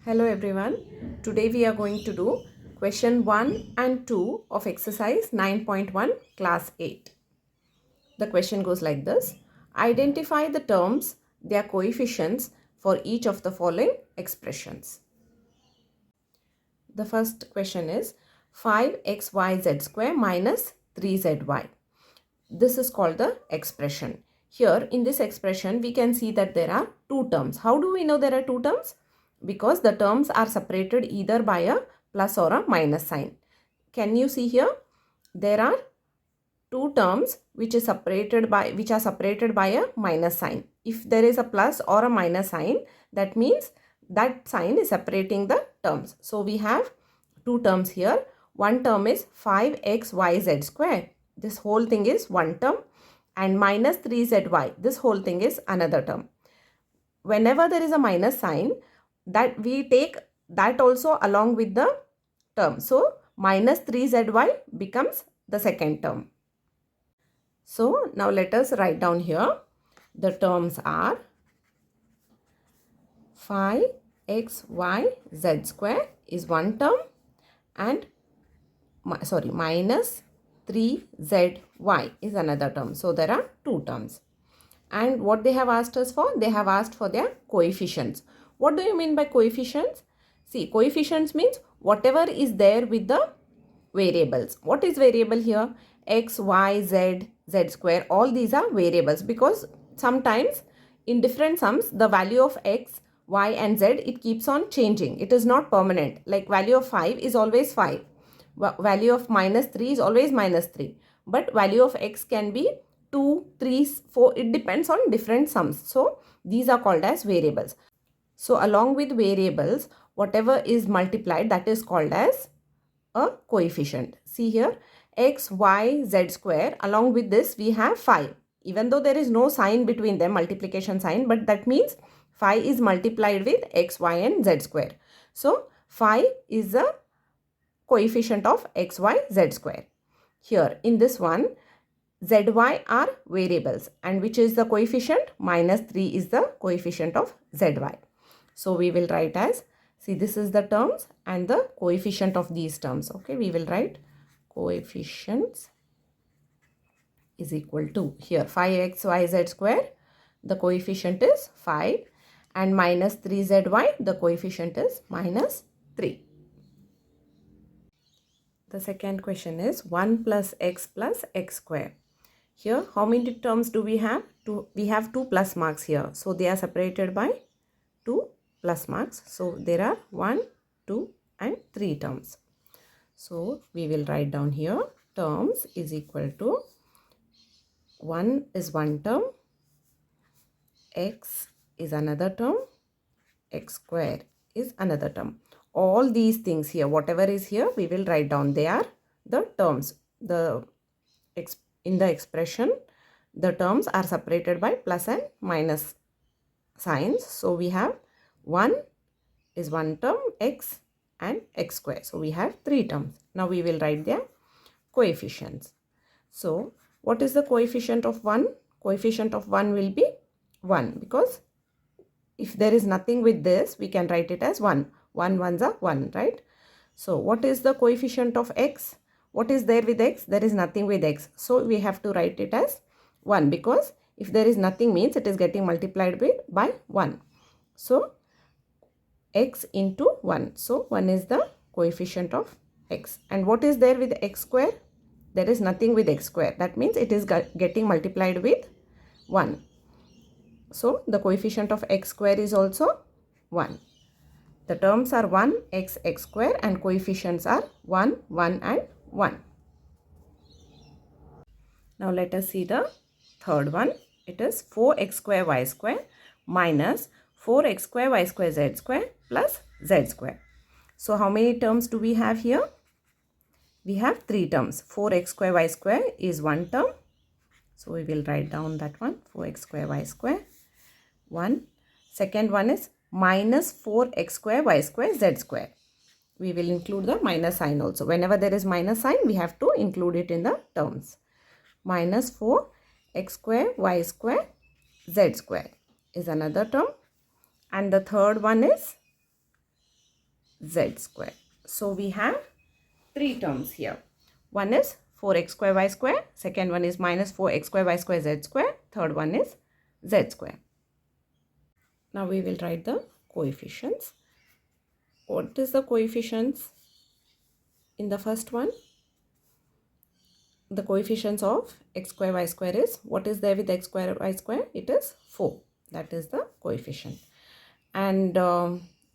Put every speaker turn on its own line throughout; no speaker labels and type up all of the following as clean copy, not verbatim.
Hello everyone. Today we are going to do question 1 and 2 of exercise 9.1 class 8. The question goes like this. Identify the terms, their coefficients for each of the following expressions. The first question is 5xyz square minus 3zy. This is called the expression. Here in this expression we can see that there are two terms. How do we know there are two terms? Because the terms are separated either by a plus or a minus sign. Can you see here? There are two terms which are separated by a minus sign. If there is a plus or a minus sign, that means that sign is separating the terms. So we have two terms here. One term is 5xyz square. This whole thing is one term, and minus 3zy. This whole thing is another term. Whenever there is a minus sign, that we take that also along with the term. So minus 3zy becomes the second term. So now let us write down here. The terms are 5xyz square is one term, and minus 3zy is another term. So there are two terms. And what they have asked us for? They have asked for their coefficients. What do you mean by coefficients? See, coefficients means whatever is there with the variables. What is variable here? X, y, z, z square. All these are variables, because sometimes in different sums the value of x, y and z, it keeps on changing. It is not permanent. Like value of 5 is always 5. Value of minus 3 is always minus 3. But value of x can be 2, 3, 4. It depends on different sums. So these are called as variables. So along with variables, whatever is multiplied, that is called as a coefficient. See here, x, y, z square. Along with this we have 5. Even though there is no sign between them, multiplication sign, but that means 5 is multiplied with x, y and z square. So 5 is the coefficient of x, y, z square. Here in this one, z, y are variables, and which is the coefficient? Minus 3 is the coefficient of z, y. So we will write as, see, this is the terms and the coefficient of these terms. Okay, we will write coefficients is equal to, here 5xyz square, the coefficient is 5, and minus 3zy, the coefficient is minus 3. The second question is 1 plus x square. Here, how many terms do we have? We have two plus marks here. So they are separated by two plus marks. So there are 1, 2 and 3 terms. So we will write down here terms is equal to 1 is one term, x is another term, x square is another term. All these things here, whatever is here, we will write down. They are the terms. In the expression, the terms are separated by plus and minus signs. So we have 1 is one term, x and x square. So we have 3 terms. Now we will write their coefficients. So what is the coefficient of 1? Coefficient of 1 will be 1, because if there is nothing with this, we can write it as 1. 1 ones are 1, right? So what is the coefficient of x? What is there with x? There is nothing with x. So we have to write it as 1, because if there is nothing means it is getting multiplied by 1. So x into 1. So 1 is the coefficient of x. And what is there with x square? There is nothing with x square. That means it is getting multiplied with 1. So the coefficient of x square is also 1. The terms are 1, x square, and coefficients are 1, 1 and 1. Now let us see the third one. It is 4x square y square minus 4x square y square z square plus z square. So how many terms do we have here? We have 3 terms. 4x square y square is one term. So we will write down that one, 4x square y square, 1. Second one is minus 4x square y square z square. We will include the minus sign also. Whenever there is minus sign, we have to include it in the terms. Minus 4x square y square z square is another term. And the third one is z square. So we have three terms here. One is 4x square y square. Second one is minus 4x square y square z square. Third one is z square. Now we will write the coefficients. What is the coefficients in the first one? The coefficients of x square y square is, what is there with x square y square? It is 4. That is the coefficient. And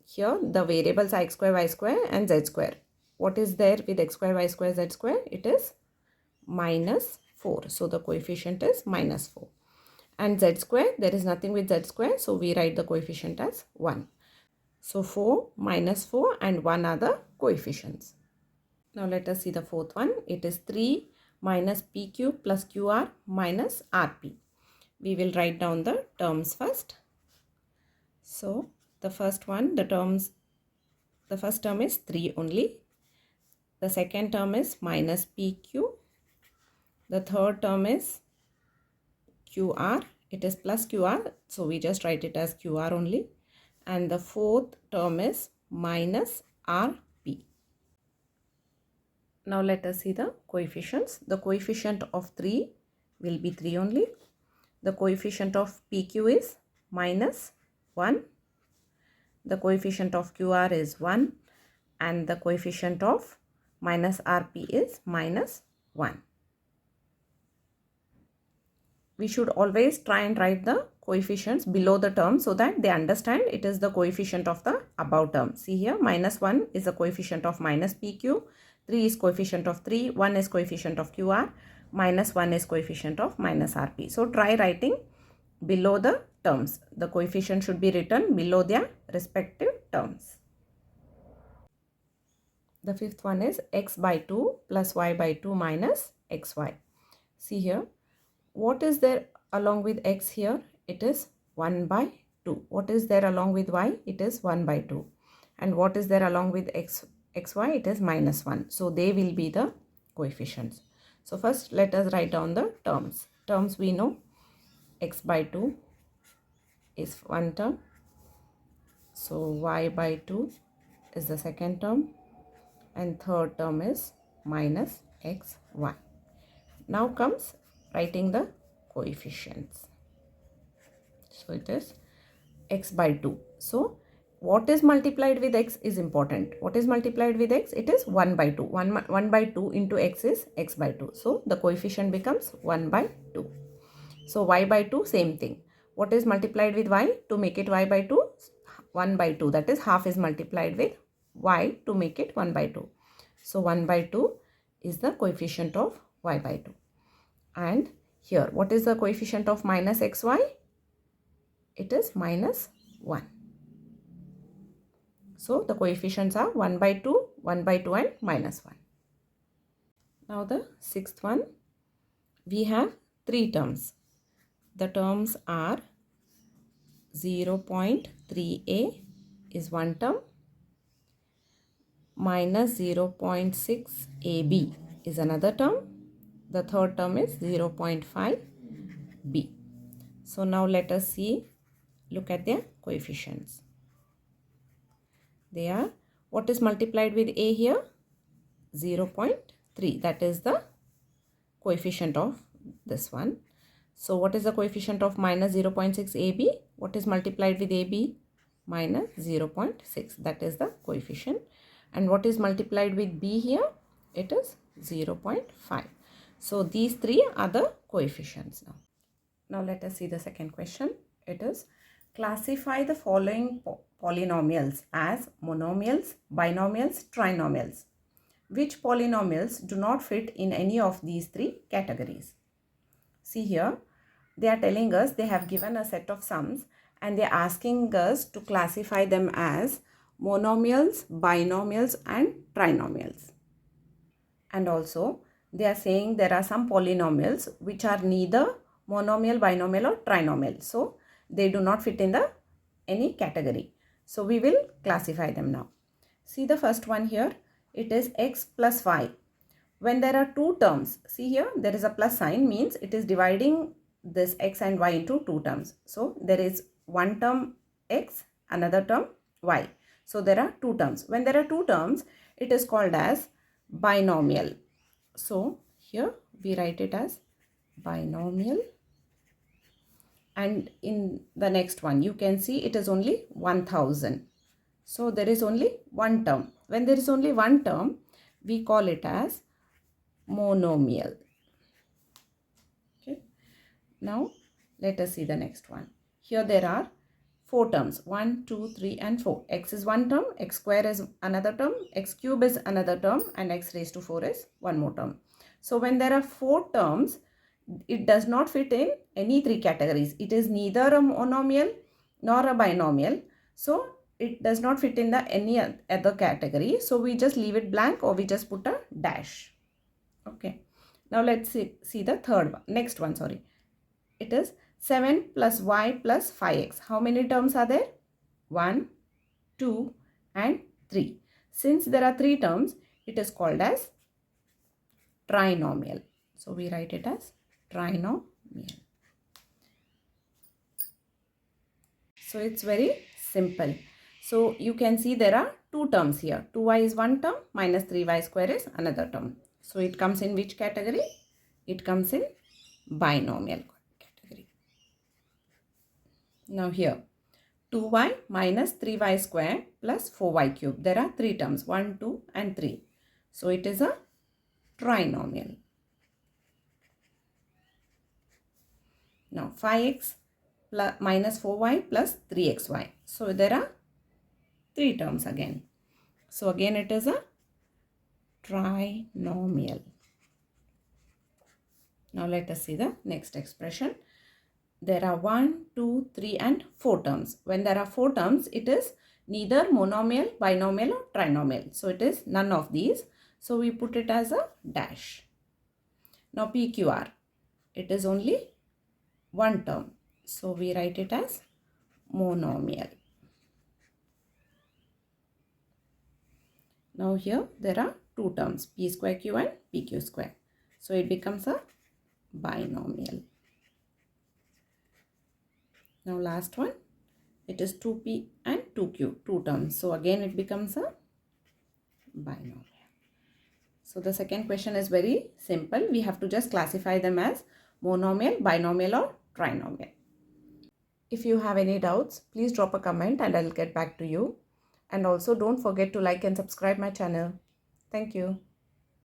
here the variables are x square y square and z square. What is there with x square y square z square? It is minus 4. So the coefficient is minus 4. And z square, there is nothing with z square. So we write the coefficient as 1. So 4, minus 4 and 1 are the coefficients. Now let us see the fourth one. It is 3 minus pq plus qr minus rp. We will write down the terms first. So the first one, the first term is 3 only. The second term is minus pq. The third term is qr. It is plus qr. So we just write it as qr only. And the fourth term is minus rp. Now let us see the coefficients. The coefficient of 3 will be 3 only. The coefficient of PQ is minus 1. The coefficient of QR is 1. And the coefficient of minus RP is minus 1. We should always try and write the coefficients below the term so that they understand it is the coefficient of the above term. See here, minus 1 is the coefficient of minus PQ. 3 is coefficient of 3, 1 is coefficient of QR, minus 1 is coefficient of minus RP. So try writing below the terms. The coefficient should be written below their respective terms. The fifth one is x by 2 plus y by 2 minus xy. See here, what is there along with x here? It is 1 by 2. What is there along with y? It is 1 by 2. And what is there along with xy? It is minus 1. So they will be the coefficients. So first let us write down the terms. Terms we know, x by 2 is one term. So y by 2 is the second term. And third term is minus xy. Now comes writing the coefficients. So it is x by 2. So what is multiplied with x is important. What is multiplied with x? It is 1 by 2. 1 by 2 into x is x by 2. So the coefficient becomes 1 by 2. So y by 2, same thing. What is multiplied with y to make it y by 2? 1 by 2. That is half is multiplied with y to make it 1 by 2. So 1 by 2 is the coefficient of y by 2. And here, what is the coefficient of minus xy? It is minus 1. So the coefficients are 1 by 2, 1 by 2 and minus 1. Now the sixth one, we have three terms. The terms are 0.3a is one term, minus 0.6 AB is another term. The third term is 0.5 B. So now let us look at their coefficients. They are, what is multiplied with A here? 0.3. That is the coefficient of this one. So what is the coefficient of minus 0.6 AB? What is multiplied with AB? Minus 0.6. That is the coefficient. And what is multiplied with B here? It is 0.5. So these three are the coefficients now. Now let us see the second question. It is, classify the following polynomials as monomials, binomials, trinomials. Which polynomials do not fit in any of these three categories? See here, they are telling us they have given a set of sums and they are asking us to classify them as monomials, binomials and trinomials. And also they are saying there are some polynomials which are neither monomial, binomial or trinomial. So they do not fit in any category. So we will classify them now. See the first one here. It is x plus y. When there are two terms, see here there is a plus sign, means it is dividing this x and y into two terms. So there is one term x, another term y. So there are two terms. When there are two terms, it is called as binomial. So here we write it as binomial. And in the next one, you can see it is only 1000. So there is only one term. When there is only one term, we call it as monomial. Okay. Now let us see the next one. Here there are four terms, 1, 2, 3 and 4. X is one term, x square is another term, x cube is another term, and x raised to 4 is one more term. So when there are four terms, it does not fit in any three categories. It is neither a monomial nor a binomial. So it does not fit in the any other category. So we just leave it blank, or we just put a dash. Okay. Now let's see the third one. Next one, sorry. It is 7 plus y plus 5x. How many terms are there? 1, 2 and 3. Since there are three terms, it is called as trinomial. So we write it as trinomial. So it's very simple. So you can see there are two terms here. 2y is one term, minus 3y square is another term. So it comes in which category? It comes in binomial category. Now here, 2y minus 3y square plus 4y cube. There are three terms, 1, 2 and 3. So it is a trinomial. Now 5x plus minus 4y plus 3xy. So there are three terms again. So again it is a trinomial. Now let us see the next expression. There are 1, 2, 3 and 4 terms. When there are 4 terms, it is neither monomial, binomial or trinomial. So it is none of these. So we put it as a dash. Now PQR, it is only one term. So we write it as monomial. Now here there are two terms, P square Q and PQ square. So it becomes a binomial. Now last one, it is 2p and 2q, two terms. So again it becomes a binomial. So the second question is very simple. We have to just classify them as monomial, binomial or trinomial. If you have any doubts, please drop a comment and I'll get back to you. And also don't forget to like and subscribe my channel. Thank you.